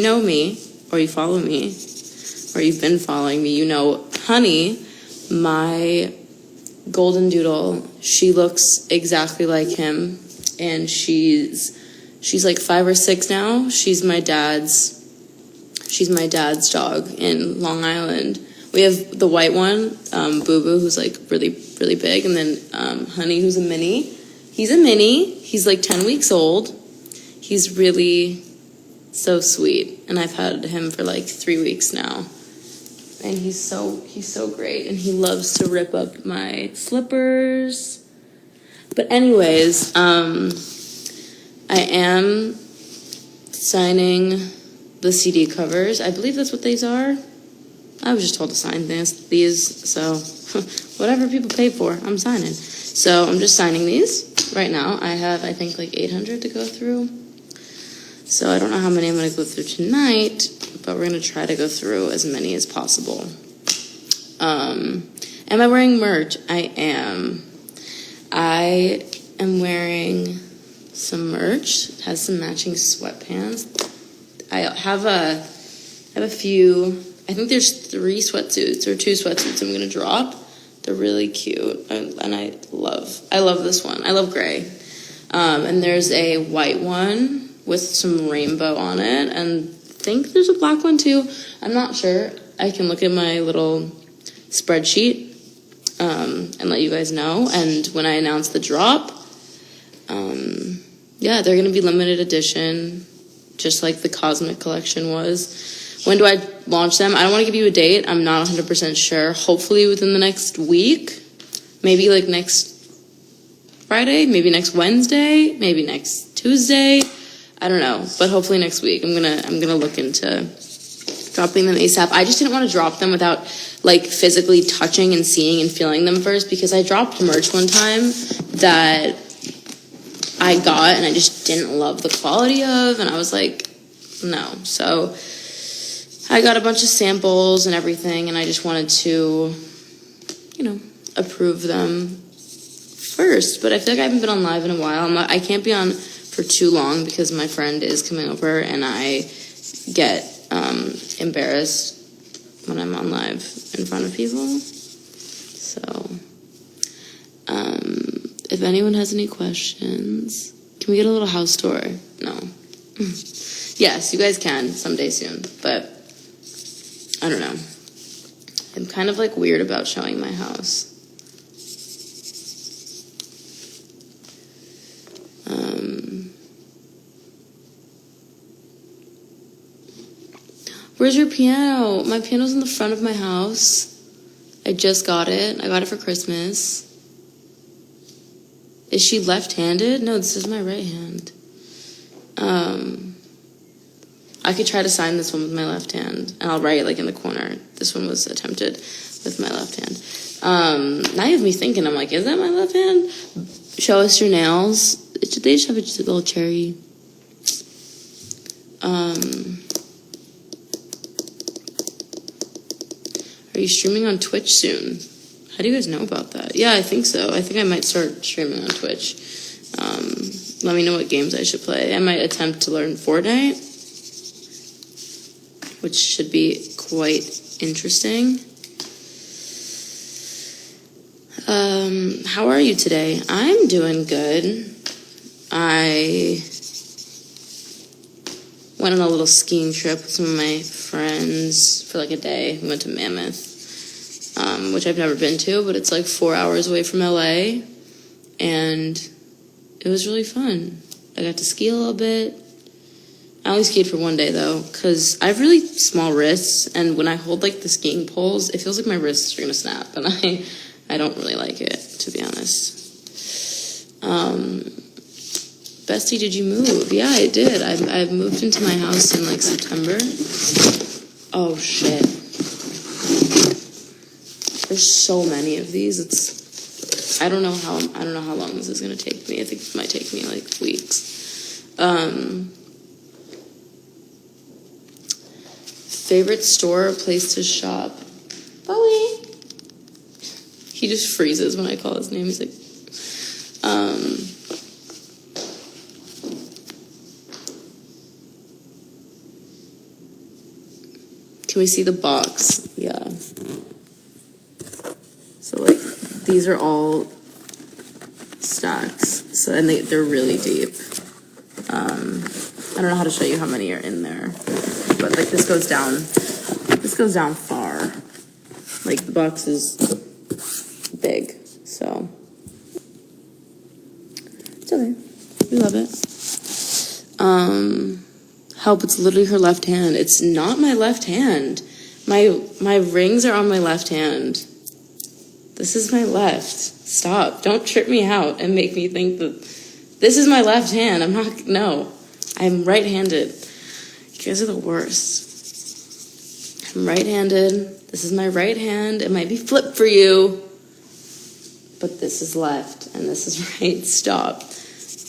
know me, or you follow me, or you've been following me, you know Honey, my golden doodle, she looks exactly like him, and she's like 5 or 6 now. She's my dad's dog in Long Island. We have the white one, Boo Boo, who's like really, really big, and then Honey, who's a mini. He's a mini. He's like 10 weeks old. He's really so sweet, and I've had him for like 3 weeks now. And he's so great, and he loves to rip up my slippers. But anyways, I am signing the CD covers. I believe that's what these are. I was just told to sign these, so whatever people pay for, I'm signing. So I'm just signing these right now. I have, I think, like 800 to go through. So I don't know how many I'm going to go through tonight, but we're going to try to go through as many as possible. Am I wearing merch? I am. I am wearing some merch. It has some matching sweatpants. I have a few, I think there's 3 sweatsuits or 2 sweatsuits I'm going to drop. They're really cute, and I love this one. I love gray. And there's a white one with some rainbow on it, and I think there's a black one too. I'm not sure. I can look at my little spreadsheet and let you guys know. And when I announce the drop, yeah, they're going to be limited edition, just like the Cosmic Collection was. When do I launch them? I don't want to give you a date. I'm not 100% sure. Hopefully within the next week. Maybe like next Friday. Maybe next Wednesday. Maybe next Tuesday. I don't know. But hopefully next week. I'm gonna look into dropping them ASAP. I just didn't want to drop them without like physically touching and seeing and feeling them first, because I dropped merch one time that I got and I just didn't love the quality of, and I was like, no. So I got a bunch of samples and everything, and I just wanted to, approve them first. But I feel like I haven't been on live in a while. I can't be on for too long because my friend is coming over, and I get embarrassed when I'm on live in front of people. So, if anyone has any questions, can we get a little house tour? No. Yes, you guys can someday soon, but I don't know. I'm kind of like weird about showing my house. Where's your piano? My piano's in the front of my house. I just got it. I got it for Christmas. Is she left-handed? No, this is my right hand. I could try to sign this one with my left hand, and I'll write like in the corner. This one was attempted with my left hand. Now you have me thinking, I'm like, is that my left hand? Show us your nails. They just have a little cherry. Are you streaming on Twitch soon? How do you guys know about that? Yeah, I think so. I think I might start streaming on Twitch. Let me know what games I should play. I might attempt to learn Fortnite, which should be quite interesting. How are you today? I'm doing good. I went on a little skiing trip with some of my friends for like a day. We went to Mammoth, which I've never been to, but it's like 4 hours away from LA, and it was really fun. I got to ski a little bit. I only skied for one day, though, because I have really small wrists, and when I hold, like, the skiing poles, it feels like my wrists are going to snap, and I don't really like it, to be honest. Bestie, did you move? Yeah, I did. I moved into my house in, like, September. Oh, shit. There's so many of these. I don't know how long this is going to take me. I think it might take me, like, weeks. Favorite store or place to shop? Bowie. He just freezes when I call his name. He's like, Can we see the box? Yeah. So like these are all stacks. So and they're really deep. I don't know how to show you how many are in there, but like this goes down far. Like the box is big, so it's okay. We love it. Help, it's literally her left hand. It's not my left hand. My rings are on my left hand. This is my left. Stop. Don't trip me out and make me think that this is my left hand. No. I'm right-handed. You guys are the worst. I'm right-handed. This is my right hand. It might be flipped for you, but this is left and this is right. Stop.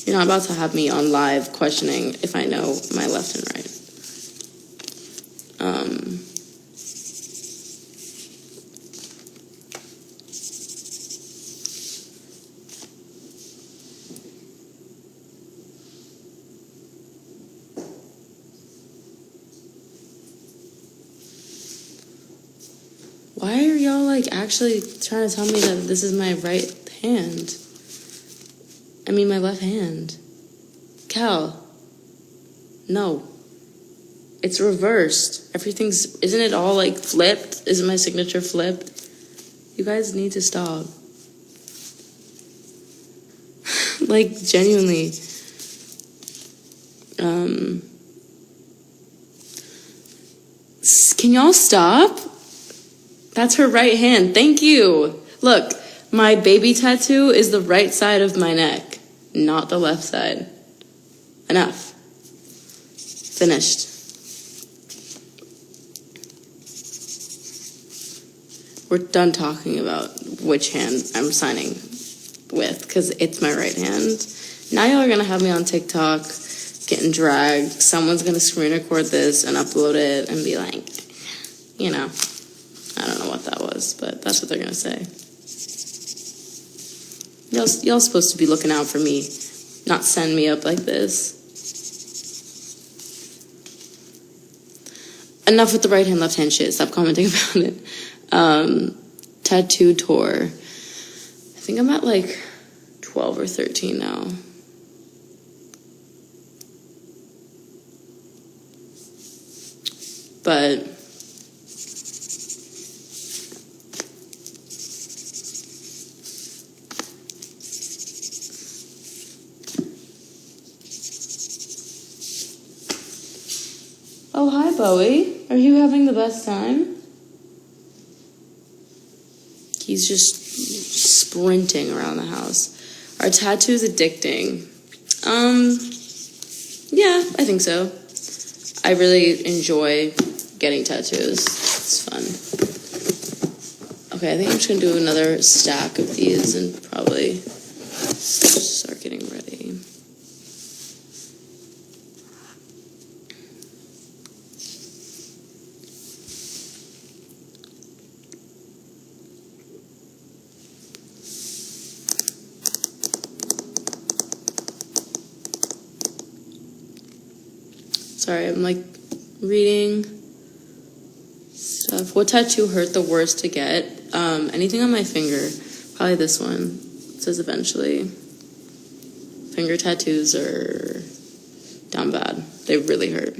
You're not about to have me on live questioning if I know my left and right. Why are y'all like actually trying to tell me that this is my right hand? I mean my left hand. Cal. No. It's reversed. Isn't it all like flipped? Isn't my signature flipped? You guys need to stop. Like genuinely. Can y'all stop? That's her right hand. Thank you. Look, my baby tattoo is the right side of my neck, not the left side. Enough. Finished. We're done talking about which hand I'm signing with, because it's my right hand. Now y'all are going to have me on TikTok getting dragged. Someone's going to screen record this and upload it and be like, you know, I don't know what that was, but that's what they're going to say. Y'all supposed to be looking out for me, not send me up like this. Enough with the right hand, left hand shit. Stop commenting about it. Tattoo tour. I think I'm at like 12 or 13 now. But oh, hi, Bowie. Are you having the best time? He's just sprinting around the house. Are tattoos addicting? Yeah, I think so. I really enjoy getting tattoos. It's fun. Okay, I think I'm just gonna do another stack of these and probably start getting ready. Sorry, I'm like reading stuff. What tattoo hurt the worst to get? Anything on my finger. Probably this one. It says eventually. Finger tattoos are down bad. They really hurt.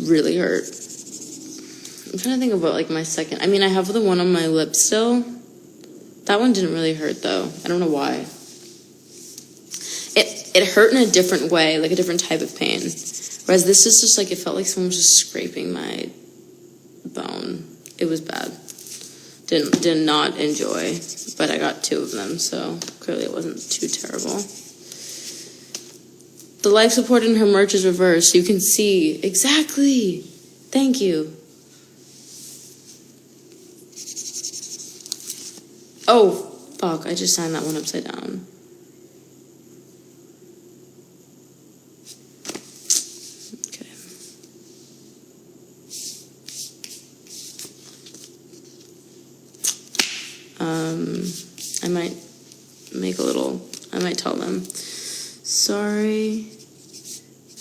Really hurt. I'm trying to think about like my second. I mean, I have the one on my lip still. That one didn't really hurt though. I don't know why. It hurt in a different way, like a different type of pain. Whereas this is just like, it felt like someone was just scraping my bone. It was bad. Did not enjoy, but I got 2 of them, so clearly it wasn't too terrible. The life support in her merch is reversed. You can see exactly. Thank you. Oh, fuck, I just signed that one upside down. I might tell them, sorry,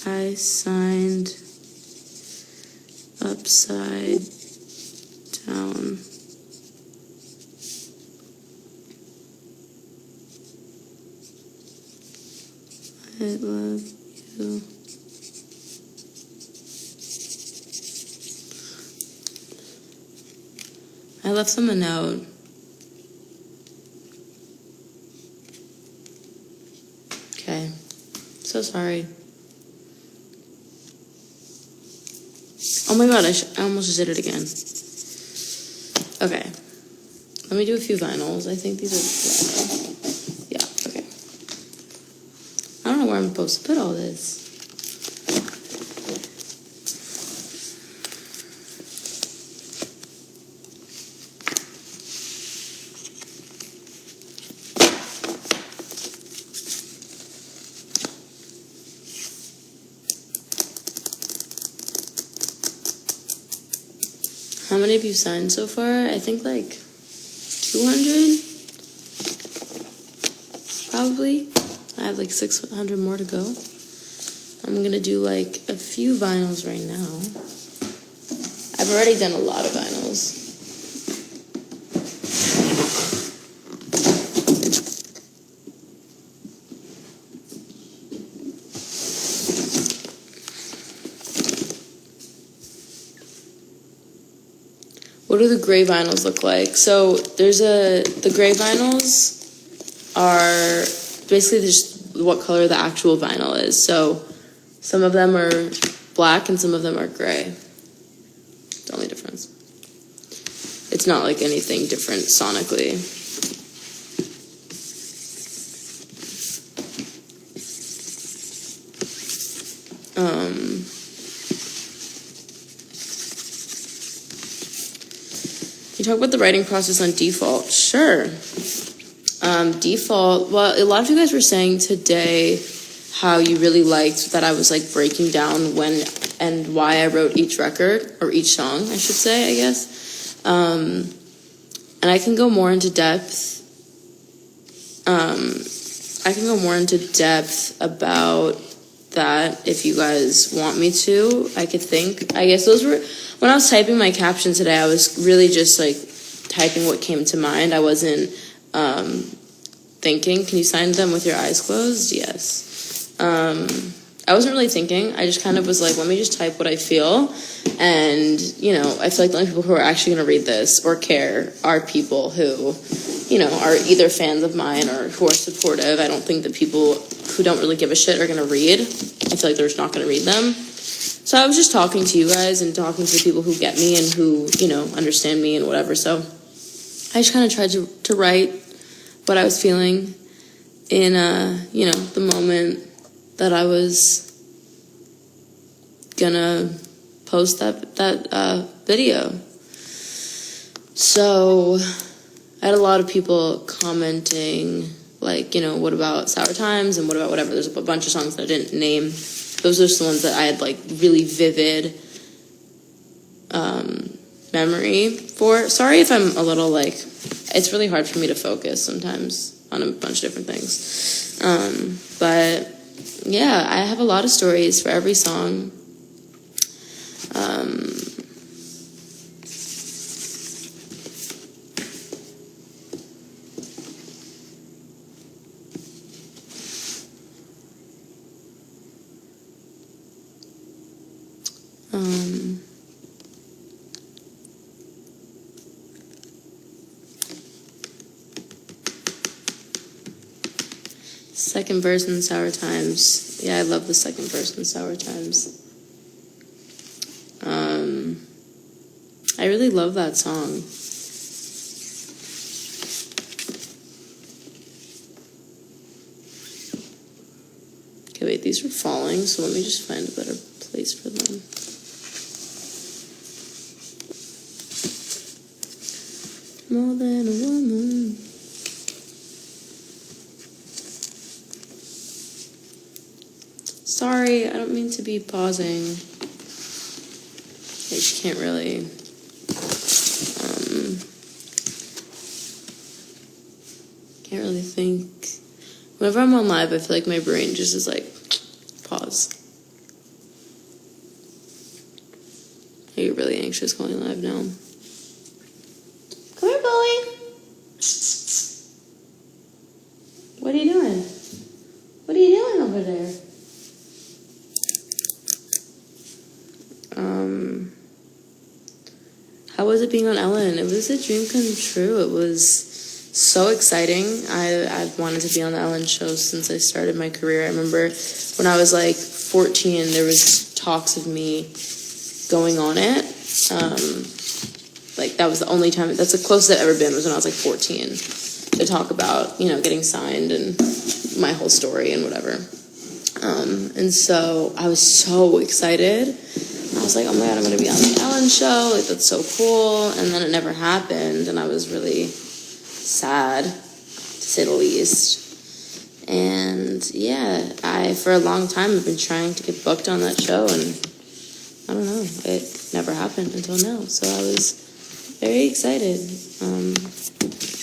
I signed upside down. I love you. I left them a note. Okay. So sorry. Oh my god, I almost just did it again. Okay. Let me do a few vinyls. I think these are... Yeah, okay. I don't know where I'm supposed to put all this. How many have you signed so far? I think like 200, probably. I have like 600 more to go. I'm gonna do like a few vinyls right now. I've already done a lot of vinyls. What do the gray vinyls look like? So the gray vinyls are basically just what color the actual vinyl is. So some of them are black and some of them are gray. It's the only difference. It's not like anything different sonically. You talk about the writing process on Default. Sure. Default, well, a lot of you guys were saying today how you really liked that I was like breaking down when and why I wrote each record, or each song, I should say, I guess. And I can go more into depth. About that if you guys want me to. I guess those were, when I was typing my caption today, I was really just like typing what came to mind. I wasn't thinking. Can you sign them with your eyes closed? Yes. I wasn't really thinking. I just kind of was like, let me just type what I feel. And, you know, I feel like the only people who are actually going to read this or care are people who, you know, are either fans of mine or who are supportive. I don't think that people who don't really give a shit are going to read. I feel like they're just not going to read them. So I was just talking to you guys and talking to people who get me and who, you know, understand me and whatever. So I just kind of tried to write what I was feeling in, you know, the moment that I was gonna post that video. So I had a lot of people commenting, like, you know, what about Sour Times and what about whatever. There's a bunch of songs that I didn't name. Those are just the ones that I had, like, really vivid memory for. Sorry if I'm a little, like, it's really hard for me to focus sometimes on a bunch of different things. But, yeah, I have a lot of stories for every song. Second verse in Sour Times. Yeah, I love the second verse in Sour Times. I really love that song. Okay, wait, these are falling, so let me just find a better place for them. More than a woman. Sorry, I don't mean to be pausing. I just can't really. Can't really think. Whenever I'm on live, I feel like my brain just is like, pause. Are you really anxious going live now? Come here, Bowie. What are you doing? What are you doing over there? How was it being on Ellen? It was a dream come true. It was so exciting. I've wanted to be on the Ellen show since I started my career. I remember when I was like 14, there was talks of me going on it. Like that was the only time, that's the closest I've ever been was when I was like 14 to talk about, getting signed and my whole story and whatever. And so I was so excited. I was like, oh my God, I'm going to be on the Ellen show. Like, that's so cool. And then it never happened. And I was really sad, to say the least. And yeah, for a long time, I've been trying to get booked on that show. And I don't know, it never happened until now. So I was very excited.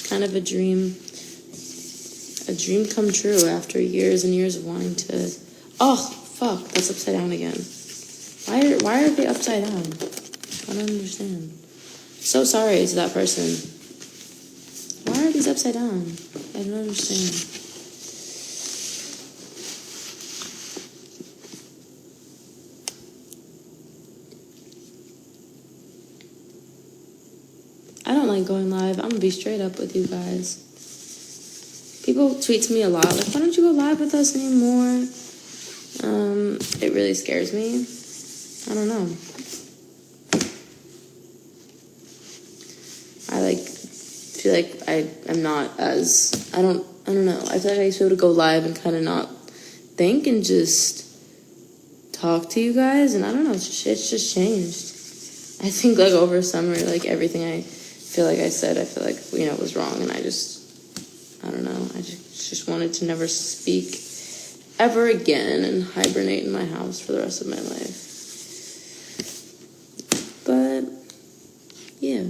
Kind of a dream come true after years and years of wanting to. Oh, fuck, that's upside down again. Why are they upside down? I don't understand. So sorry to that person. Why are these upside down? I don't understand. I don't like going live. I'm gonna be straight up with you guys. People tweet to me a lot, like, why don't you go live with us anymore? It really scares me. I don't know. I feel like I'm not as, I don't know. I feel like I used to be able to go live and kind of not think and just talk to you guys, and I don't know, it's just changed. I think like over summer, like everything I feel like I said, I feel like, was wrong, and I don't know, I just wanted to never speak ever again and hibernate in my house for the rest of my life. But, yeah.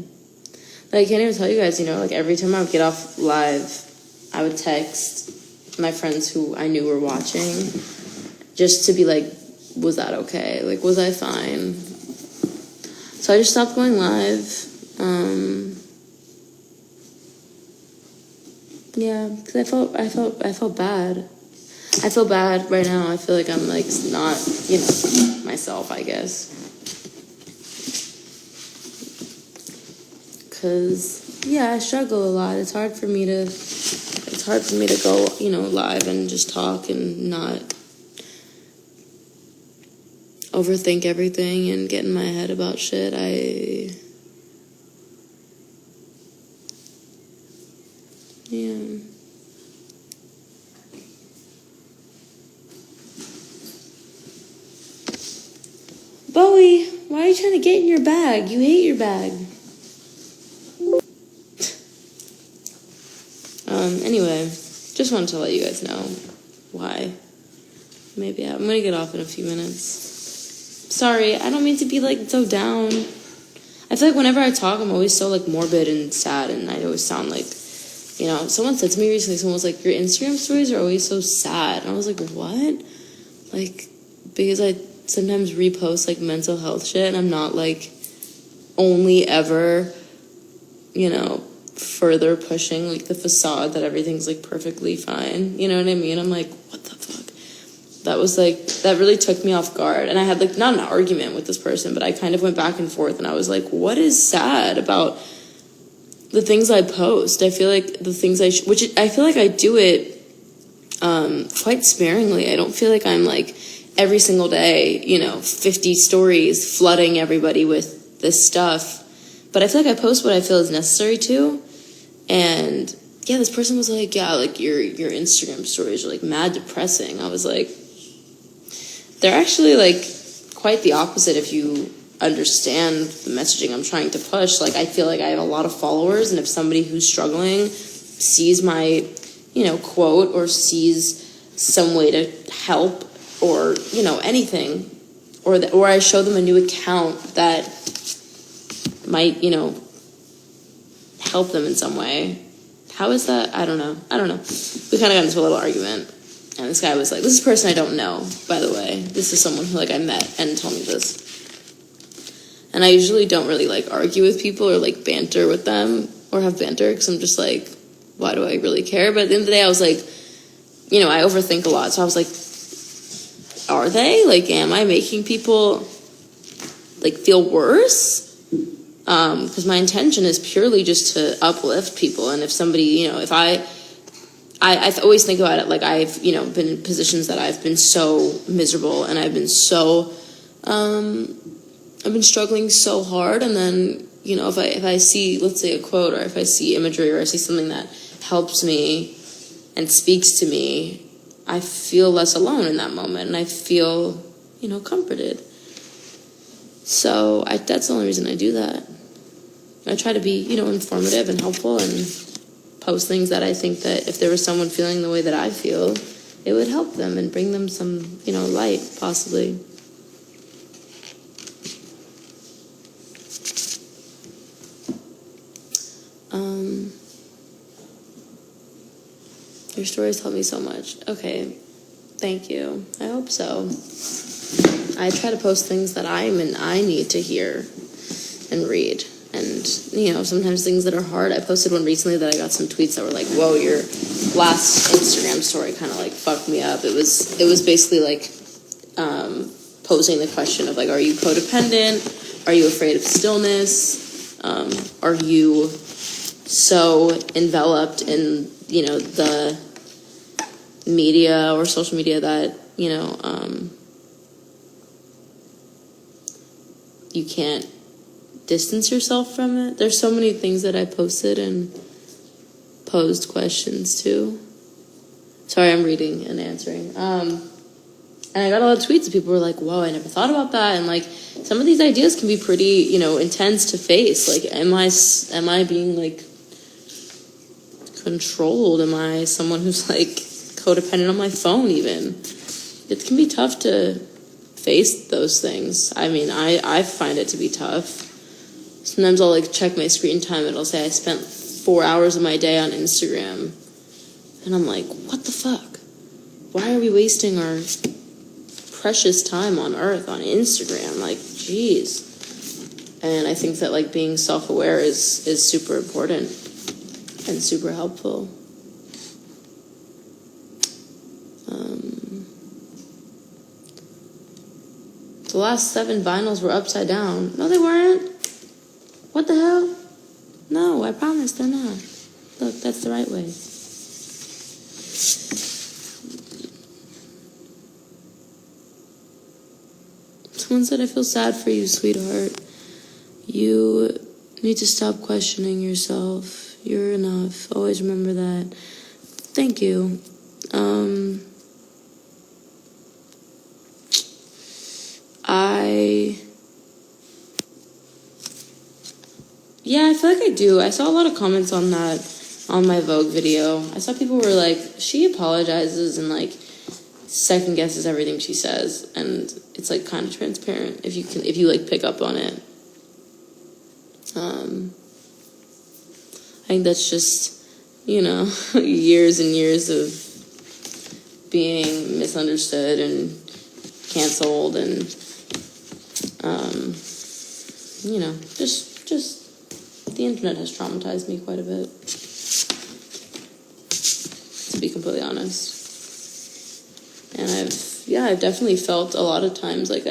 Like, I can't even tell you guys, like, every time I would get off live, I would text my friends who I knew were watching just to be like, was that okay? Like, was I fine? So I just stopped going live. Yeah, because I felt bad. I feel bad right now. I feel like I'm, like, not, myself, I guess. Because, yeah, I struggle a lot. It's hard for me to go, live and just talk and not overthink everything and get in my head about shit. Yeah. Bowie, why are you trying to get in your bag? You hate your bag. Anyway, just wanted to let you guys know why. Maybe I'm gonna get off in a few minutes. Sorry, I don't mean to be, like, so down. I feel like whenever I talk, I'm always so, like, morbid and sad, and I always sound like, someone said to me recently, someone was like, your Instagram stories are always so sad. And I was like, what? Like, because I sometimes repost, like, mental health shit, and I'm not, like, only ever, further pushing, like, the facade that everything's, like, perfectly fine. You know what I mean? I'm like, what the fuck? That was, like, that really took me off guard. And I had, like, not an argument with this person, but I kind of went back and forth, and I was like, what is sad about the things I post? I feel like the things I feel like I do it quite sparingly. I don't feel like I'm, like, every single day, 50 stories flooding everybody with this stuff. But I feel like I post what I feel is necessary to. And yeah, this person was like, yeah, like your Instagram stories are, like, mad depressing. I was like, they're actually, like, quite the opposite if you understand the messaging I'm trying to push. Like, I feel like I have a lot of followers, and if somebody who's struggling sees my, quote, or sees some way to help, or, anything, or I show them a new account that might, help them in some way. How is that? I don't know. We kind of got into a little argument. And this guy was like, this is a person I don't know, by the way. This is someone who, like, I met and told me this. And I usually don't really, like, argue with people or, like, banter with them or have banter because I'm just like, why do I really care? But at the end of the day, I was like, you know, I overthink a lot. So I was like, are they? Like, am I making people, like, feel worse? Because my intention is purely just to uplift people. And if somebody, you know, if I always think about it like I've, you know, been in positions that I've been so miserable and I've been so, I've been struggling so hard. And then, you know, if I see, let's say, a quote, or if I see imagery, or I see something that helps me and speaks to me, I feel less alone in that moment, and I feel, you know, comforted. So that's the only reason I do that. I try to be, you know, informative and helpful, and post things that I think that if there was someone feeling the way that I feel, it would help them and bring them some, you know, light, possibly. Your stories help me so much. Okay, thank you. I hope so. I try to post things that I need to hear and read. And, you know, sometimes things that are hard. I posted one recently that I got some tweets that were like, whoa, your last Instagram story kind of, like, fucked me up. It was basically, like, posing the question of, like, are you codependent? Are you afraid of stillness? Are you so enveloped in, you know, the media or social media that, you know, you can't distance yourself from it? There's so many things that I posted and posed questions to. Sorry, I'm reading and answering. And I got a lot of tweets and people were like, whoa, I never thought about that. And, like, some of these ideas can be pretty, you know, intense to face. Like, am I being, like, controlled? Am I someone who's, like, codependent on my phone even? It can be tough to face those things. I mean, I find it to be tough. Sometimes I'll, like, check my screen time and it'll say I spent 4 hours of my day on Instagram. And I'm like, what the fuck? Why are we wasting our precious time on Earth on Instagram? Like, jeez. And I think that, like, being self-aware is super important and super helpful. The last 7 vinyls were upside down. No, they weren't. What the hell? No, I promise they're not. Look, that's the right way. Someone said, I feel sad for you, sweetheart. You need to stop questioning yourself. You're enough. Always remember that. Thank you. I feel like I do. I saw a lot of comments on that, on my Vogue video. I saw people were like, she apologizes and, like, second guesses everything she says, and it's, like, kind of transparent if you like pick up on it. I think that's just, you know, years and years of being misunderstood and canceled, and you know, just the internet has traumatized me quite a bit, to be completely honest. And I've definitely felt a lot of times like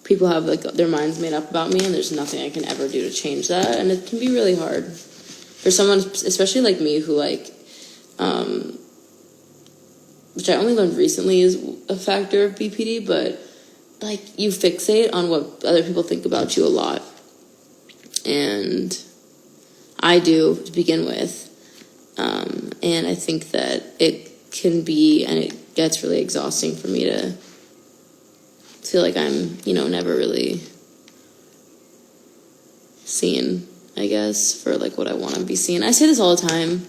people have, like, their minds made up about me, and there's nothing I can ever do to change that, and it can be really hard for someone, especially like me, who, like, which I only learned recently is a factor of BPD, but, like, you fixate on what other people think about you a lot, and I do to begin with, and I think that it can be, and it gets really exhausting for me to feel like I'm, you know, never really seen, I guess, for, like, what I want to be seen. I say this all the time.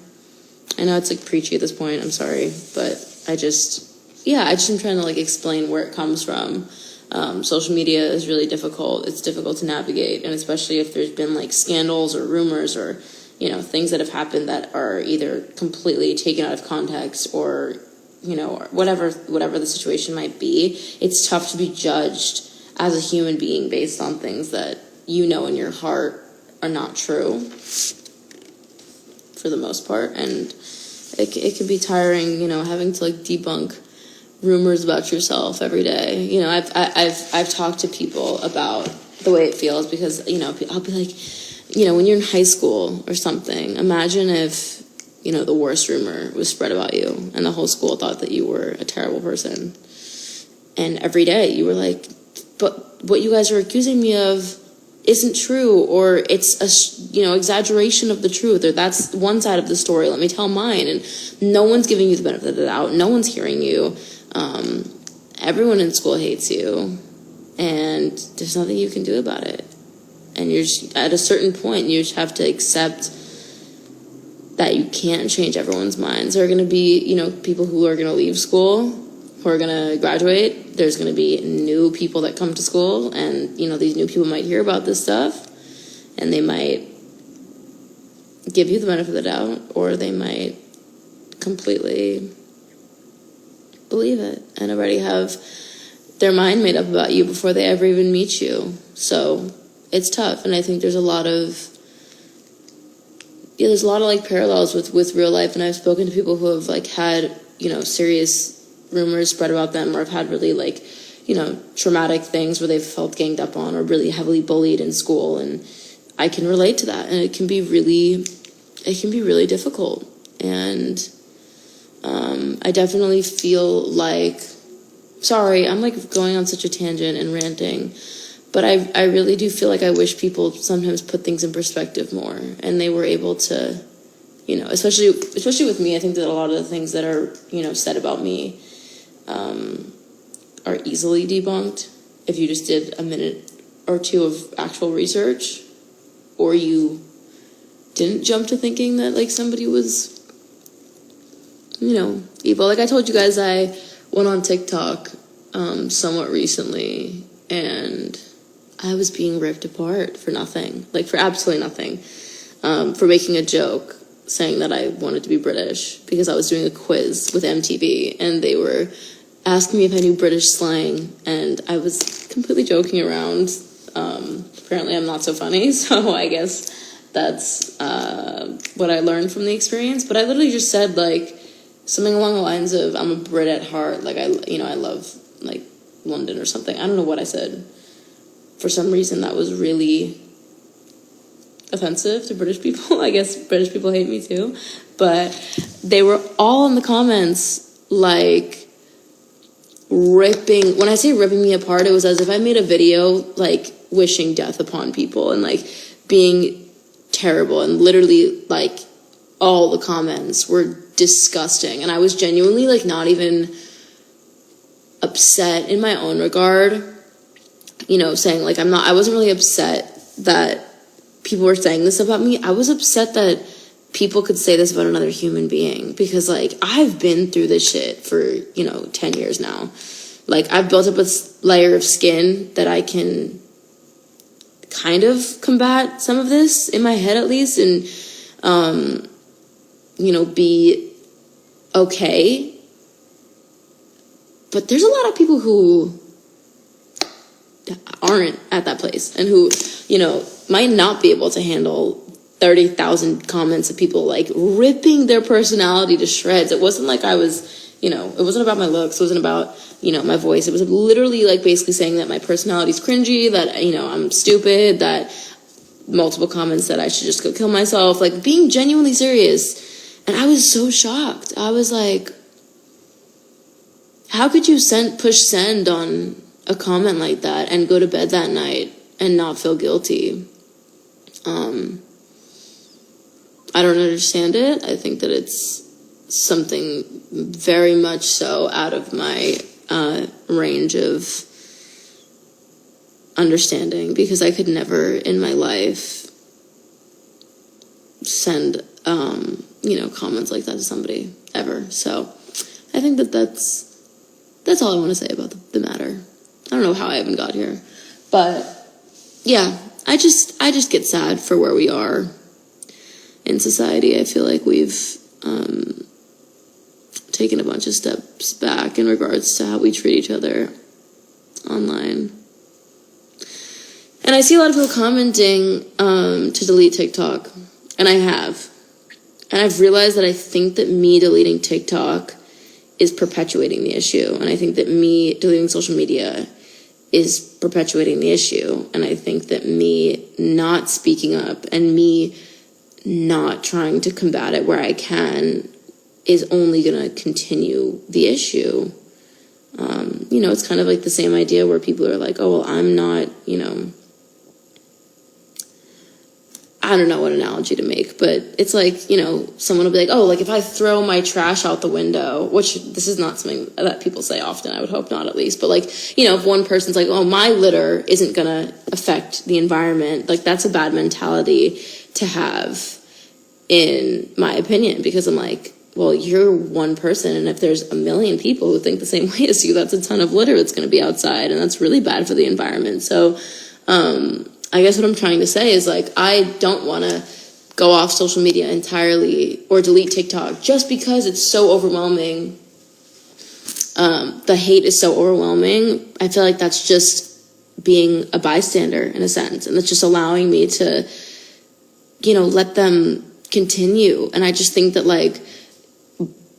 I know it's, like, preachy at this point. I'm sorry. But I just am trying to, like, explain where it comes from. Social media is really difficult. It's difficult to navigate. And especially if there's been, like, scandals or rumors or, you know, things that have happened that are either completely taken out of context or, you know, or whatever the situation might be. It's tough to be judged as a human being based on things that you know in your heart are not true for the most part. And it can be tiring, you know, having to like debunk rumors about yourself every day. You know, I've talked to people about the way it feels because, you know, I'll be like, you know, when you're in high school or something, imagine if, you know, the worst rumor was spread about you and the whole school thought that you were a terrible person. And every day you were like, but what you guys are accusing me of isn't true, or it's a, you know, exaggeration of the truth, or that's one side of the story, let me tell mine. And no one's giving you the benefit of the doubt. No one's hearing you. Everyone in school hates you, and there's nothing you can do about it. And you're just, at a certain point, you just have to accept that you can't change everyone's minds. There are going to be, you know, people who are going to leave school, who are going to graduate. There's going to be new people that come to school, and, you know, these new people might hear about this stuff, and they might give you the benefit of the doubt, or they might completely believe it and already have their mind made up about you before they ever even meet you. So it's tough, and I think there's a lot of like parallels with real life. And I've spoken to people who have like had, you know, serious rumors spread about them, or have had really like, you know, traumatic things where they've felt ganged up on or really heavily bullied in school. And I can relate to that, and it can be really difficult. And I definitely feel like, sorry, I'm like going on such a tangent and ranting, but I really do feel like I wish people sometimes put things in perspective more, and they were able to, you know, especially with me. I think that a lot of the things that are, you know, said about me are easily debunked if you just did a minute or two of actual research, or you didn't jump to thinking that like somebody was, you know, evil. Like I told you guys, I went on TikTok somewhat recently, and I was being ripped apart for nothing, like for absolutely nothing, for making a joke saying that I wanted to be British because I was doing a quiz with MTV, and they were asking me if I knew British slang, and I was completely joking around. Apparently I'm not so funny, so I guess that's what I learned from the experience. But I literally just said like something along the lines of, I'm a Brit at heart, like I love like London or something. I don't know what I said. For some reason that was really offensive to British people. I guess British people hate me too. But they were all in the comments like ripping, when I say ripping me apart, it was as if I made a video like wishing death upon people and like being terrible, and literally like all the comments were disgusting. And I was genuinely like not even upset in my own regard, you know, saying like I wasn't really upset that people were saying this about me. I was upset that people could say this about another human being, because like I've been through this shit for, you know, 10 years now. Like I've built up a layer of skin that I can kind of combat some of this in my head at least, and you know, be okay. But there's a lot of people who aren't at that place, and who, you know, might not be able to handle 30,000 comments of people like ripping their personality to shreds. It wasn't like I was, you know, it wasn't about my looks, it wasn't about, you know, my voice. It was literally like basically saying that my personality's cringy, that, you know, I'm stupid, that multiple comments that I should just go kill myself, like being genuinely serious. And I was so shocked. I was like, how could you push send on a comment like that and go to bed that night and not feel guilty? I don't understand it. I think that it's something very much so out of my range of understanding, because I could never in my life send you know, comments like that to somebody ever. So I think that that's all I want to say about the matter. I don't know how I even got here, but yeah, I just get sad for where we are in society. I feel like we've taken a bunch of steps back in regards to how we treat each other online. I see a lot of people commenting to delete TikTok, and I have. And I've realized that I think that me deleting TikTok is perpetuating the issue. And I think that me deleting social media is perpetuating the issue. And I think that me not speaking up and me not trying to combat it where I can is only going to continue the issue. It's kind of like the same idea where people are like, oh, well, I'm not, I don't know what analogy to make, but it's like, someone will be like, oh, like if I throw my trash out the window, which this is not something that people say often, I would hope not at least, but like, if one person's like, oh, my litter isn't going to affect the environment, like that's a bad mentality to have, in my opinion, because I'm like, well, you're one person, and if there's a million people who think the same way as you, that's a ton of litter that's going to be outside, and that's really bad for the environment. So, I guess what I'm trying to say is, like, I don't want to go off social media entirely or delete TikTok just because it's so overwhelming. The hate is so overwhelming. I feel like that's just being a bystander in a sense, and it's just allowing me to, let them continue. And I just think that, like,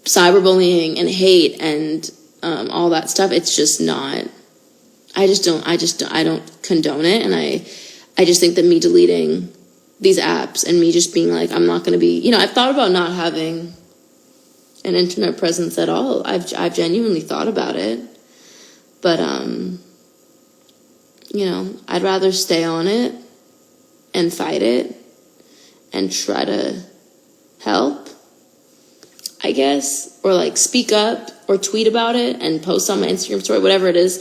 cyberbullying and hate and all that stuff, it's just not, I don't condone it. And I just think that me deleting these apps and me just being like, I'm not going to be, I've thought about not having an internet presence at all. I've genuinely thought about it, but I'd rather stay on it and fight it and try to help, I guess, or like speak up or tweet about it and post on my Instagram story, whatever it is.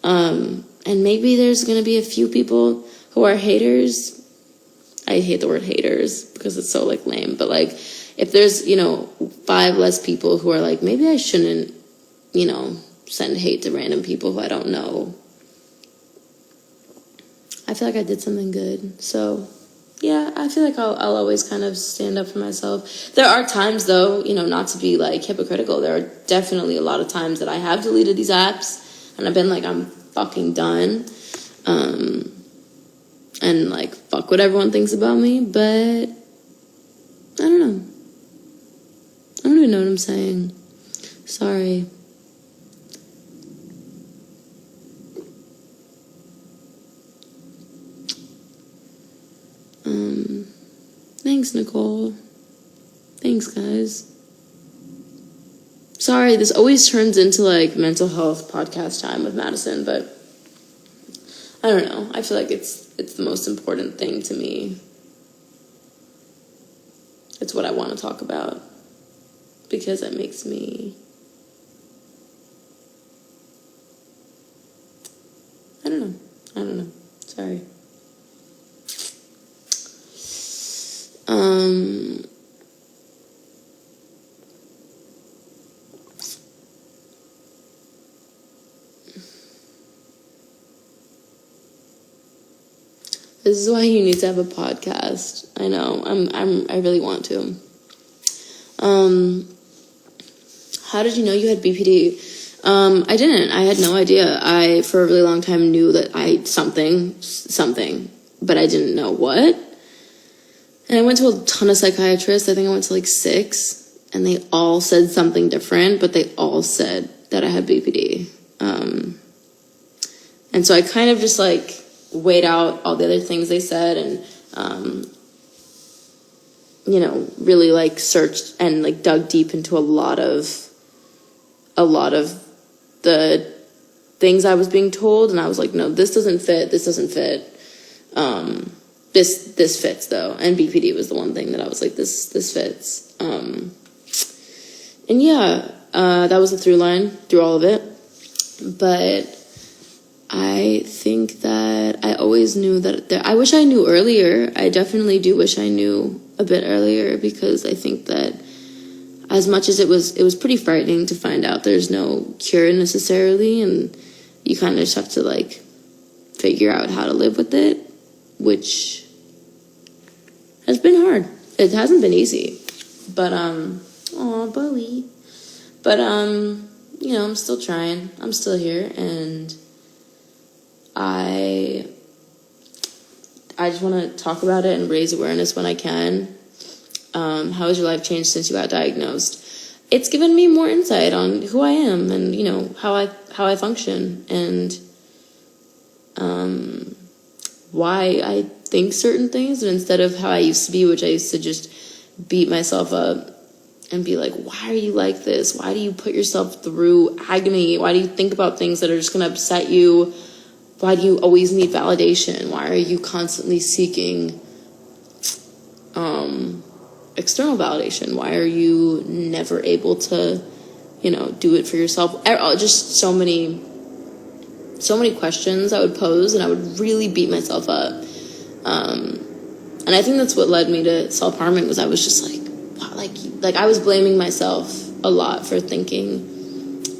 And maybe there's going to be a few people who are haters. I hate the word haters because it's so like lame, but like if there's, 5 less people who are like, maybe I shouldn't, send hate to random people who I don't know, I feel like I did something good. So yeah, I feel like I'll always kind of stand up for myself. There are times though, not to be like hypocritical, there are definitely a lot of times that I have deleted these apps and I've been like, I'm fucking done. And like, fuck what everyone thinks about me, but I don't know. I don't even know what I'm saying. Sorry. Thanks, Nicole. Thanks, guys. Sorry, this always turns into like mental health podcast time with Madison, but I don't know. I feel like it's the most important thing to me. It's what I want to talk about because it makes me, I don't know. Sorry. This is why you need to have a podcast. I know. I really want to. How did you know you had BPD? I didn't. I had no idea. I, for a really long time, knew that I something, but I didn't know what. And I went to a ton of psychiatrists. I think I went to like 6, and they all said something different, but they all said that I had BPD. And so I kind of just like weighed out all the other things they said and, really like searched and like dug deep into a lot of the things I was being told. And I was like, no, this doesn't fit. This fits though. And BPD was the one thing that I was like, this fits. And yeah, that was the through line through all of it. But I think that I always knew that I wish I knew earlier. I definitely do wish I knew a bit earlier, because I think that as much as it was pretty frightening to find out there's no cure necessarily, and you kind of just have to like figure out how to live with it, which has been hard. It hasn't been easy, but Bowie. But I'm still trying. I'm still here, and I I just want to talk about it and raise awareness when I can. How has your life changed since you got diagnosed? It's given me more insight on who I am and, you know, how I function and why I think certain things, and instead of how I used to be, which I used to just beat myself up and be like, why are you like this? Why do you put yourself through agony? Why do you think about things that are just going to upset you? Why do you always need validation? Why are you constantly seeking external validation? Why are you never able to, you know, do it for yourself? Just so many questions I would pose, and I would really beat myself up. And I think that's what led me to self-harming, was I was just like, wow, like I was blaming myself a lot for thinking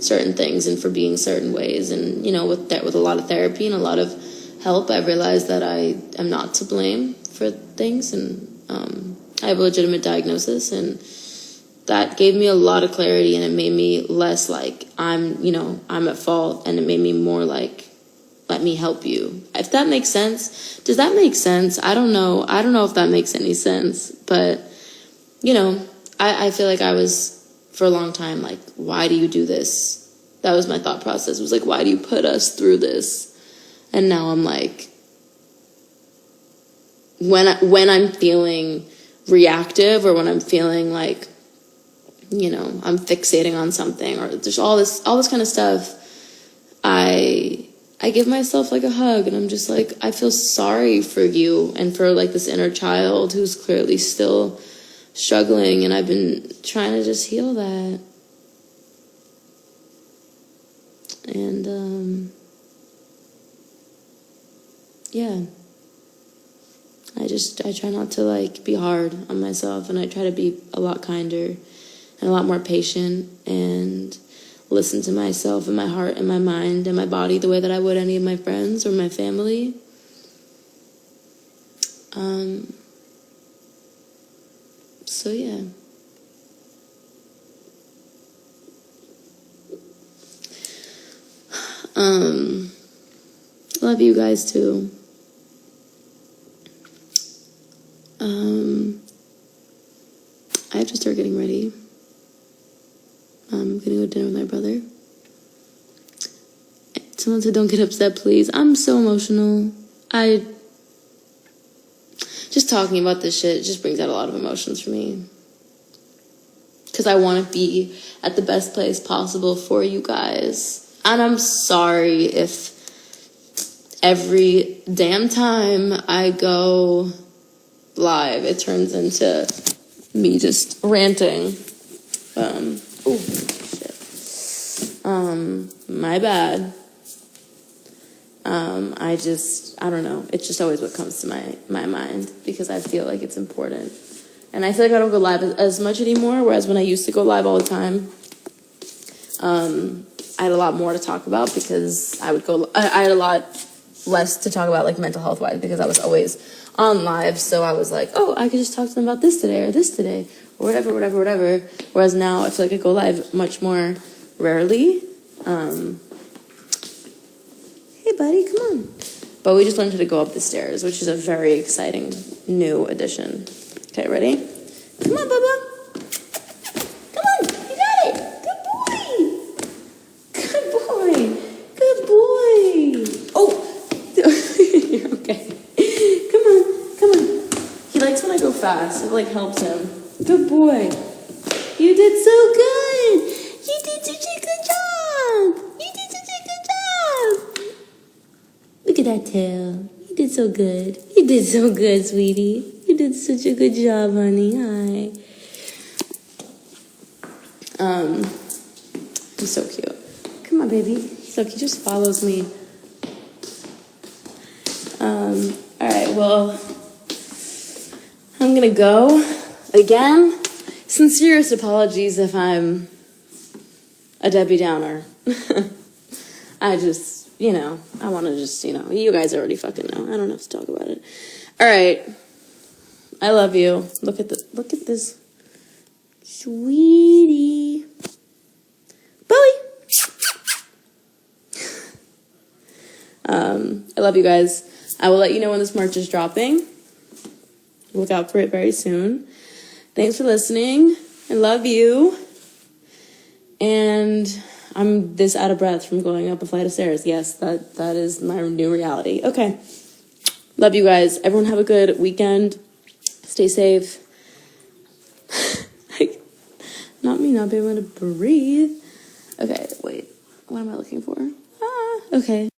certain things and for being certain ways. And, you know, with a lot of therapy and a lot of help, I realized that I am not to blame for things, and I have a legitimate diagnosis, and that gave me a lot of clarity, and it made me less like I'm at fault, and it made me more like, let me help you. If that makes sense. Does that make sense? I don't know if that makes any sense, but, you know, I feel like I was, for a long time, like, why do you do this? That was my thought process. It was like, why do you put us through this? And now I'm like, when I'm feeling reactive, or when I'm feeling like, you know, I'm fixating on something, or there's all this kind of stuff, I give myself like a hug, and I'm just like, I feel sorry for you and for like this inner child who's clearly still struggling, and I've been trying to just heal that. And yeah, I try not to like be hard on myself, and I try to be a lot kinder and a lot more patient, and listen to myself and my heart and my mind and my body the way that I would any of my friends or my family. So yeah. Love you guys too. I have to start getting ready. I'm gonna go to dinner with my brother. Someone said, don't get upset, please. I'm so emotional. Just talking about this shit just brings out a lot of emotions for me. Because I want to be at the best place possible for you guys. And I'm sorry if every damn time I go live, it turns into me just ranting. Oh, shit. My bad. I don't know. It's just always what comes to my mind, because I feel like it's important. And I feel like I don't go live as much anymore, whereas when I used to go live all the time, I had a lot more to talk about, because I had a lot less to talk about, like mental health wise, because I was always on live. So I was like, oh, I could just talk to them about this today, or whatever. Whereas now I feel like I go live much more rarely. Hey buddy, come on. But we just learned how to go up the stairs, which is a very exciting new addition. Okay, ready? Come on, Bubba. Come on, you got it. Good boy. Good boy. Oh, you're okay. Come on. He likes when I go fast. It like helps him. Good boy. You did so good. You did such a good job. Look at that tail. You did so good. You did so good, sweetie. You did such a good job, honey. Hi. He's so cute. Come on, baby. He's like, he just follows me. Alright, well, I'm gonna go. Again, sincerest apologies if I'm a Debbie Downer. I just, I want to just, you guys already fucking know. I don't have to talk about it. All right. I love you. Look at this. Sweetie. Bowie. I love you guys. I will let you know when this merch is dropping. Look out for it very soon. Thanks for listening. I love you. And I'm this out of breath from going up a flight of stairs. Yes, that is my new reality. Okay. Love you guys. Everyone have a good weekend. Stay safe. Not me not being able to breathe. Okay, wait. What am I looking for? Okay.